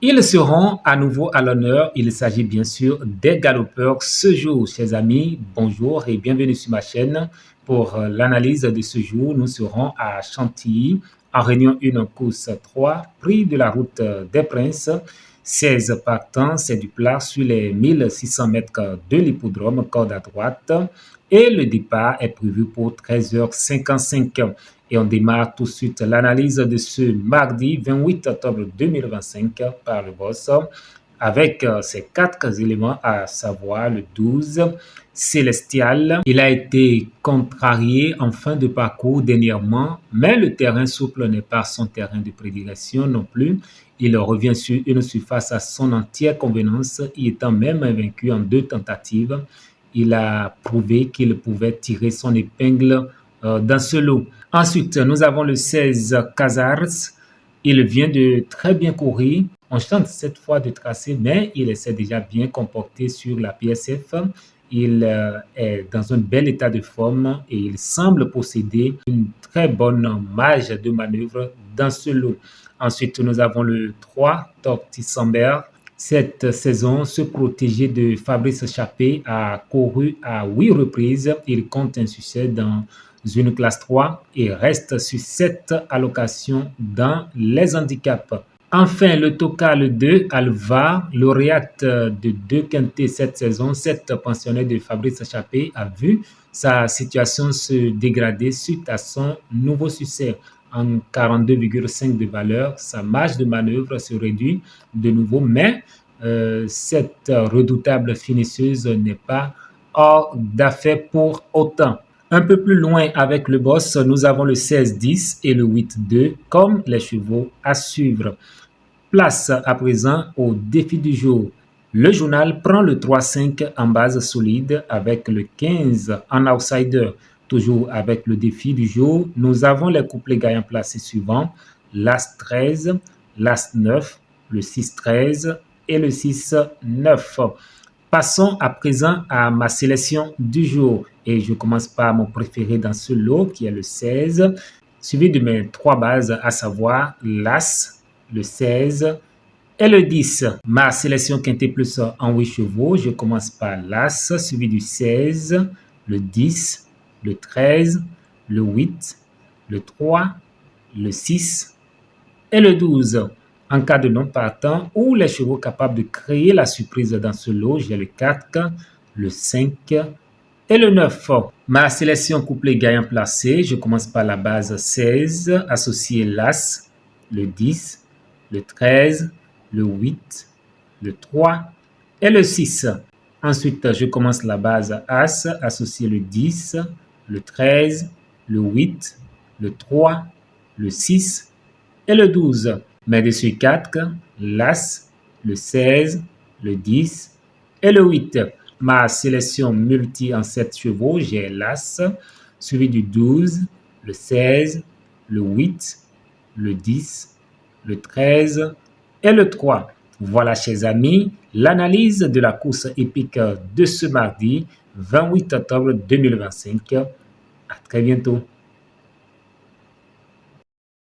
Ils seront à nouveau à l'honneur. Il s'agit bien sûr des galopeurs ce jour. Chers amis, bonjour et bienvenue sur ma chaîne. Pour l'analyse de ce jour, nous serons à Chantilly en Réunion 1 course 3, prix de la route des Princes. 16 partants, c'est du plat sur les 1600 mètres de l'hippodrome, corde à droite. Et le départ est prévu pour 13h55. Et on démarre tout de suite l'analyse de ce mardi 28 octobre 2025 par le boss avec ces quatre éléments, à savoir le 12 Célestial. Il a été contrarié en fin de parcours dernièrement, mais le terrain souple n'est pas son terrain de prédilection non plus. Il revient sur une surface à son entière convenance, y étant même vaincu en 2 tentatives. Il a prouvé qu'il pouvait tirer son épingle dans ce lot. Ensuite, nous avons le 16 Casars. Il vient de très bien courir. On chante cette fois de tracé, mais il s'est déjà bien comporté sur la PSF. Il est dans un bel état de forme et il semble posséder une très bonne marge de manœuvre dans ce lot. Ensuite, nous avons le 3 Tortisambert. Cette saison, ce protégé de Fabrice Chappé a couru à 8 reprises. Il compte un succès dans une classe 3 et reste sur 7 allocations dans les handicaps. Enfin, le Tocal 2, Alva, lauréate de 2 quintés cette saison, 7 pensionnaire de Fabrice Chappé, a vu sa situation se dégrader suite à son nouveau succès. En 42,5 de valeur, sa marge de manœuvre se réduit de nouveau, mais cette redoutable finisseuse n'est pas hors d'affaire pour autant. Un peu plus loin avec le boss, nous avons le 16-10 et le 8-2 comme les chevaux à suivre. Place à présent au défi du jour. Le journal prend le 3-5 en base solide avec le 15 en outsider. Toujours avec le défi du jour, nous avons les couplets gagnants placés suivants. L'As 13, l'As 9, le 6-13 et le 6-9. Passons à présent à ma sélection du jour. Et je commence par mon préféré dans ce lot qui est le 16, suivi de mes 3 bases, à savoir l'As, le 16 et le 10. Ma sélection quintet plus en 8 chevaux, je commence par l'As, suivi du 16, le 10, le 13, le 8, le 3, le 6 et le 12. En cas de non partant ou les chevaux capables de créer la surprise dans ce lot, j'ai le 4, le 5 et le 9. Ma sélection couplet gagnant placé, je commence par la base 16, associé l'As, le 10, le 13, le 8, le 3 et le 6. Ensuite, je commence la base As, associé le 10, le 13, le 8, le 3, le 6 et le 12. Mais dessus 4, l'As, le 16, le 10 et le 8. Ma sélection multi en 7 chevaux, j'ai l'As, suivi du 12, le 16, le 8, le 10, le 13 et le 3. Voilà, chers amis, l'analyse de la course épique de ce mardi 28 octobre 2025. À très bientôt.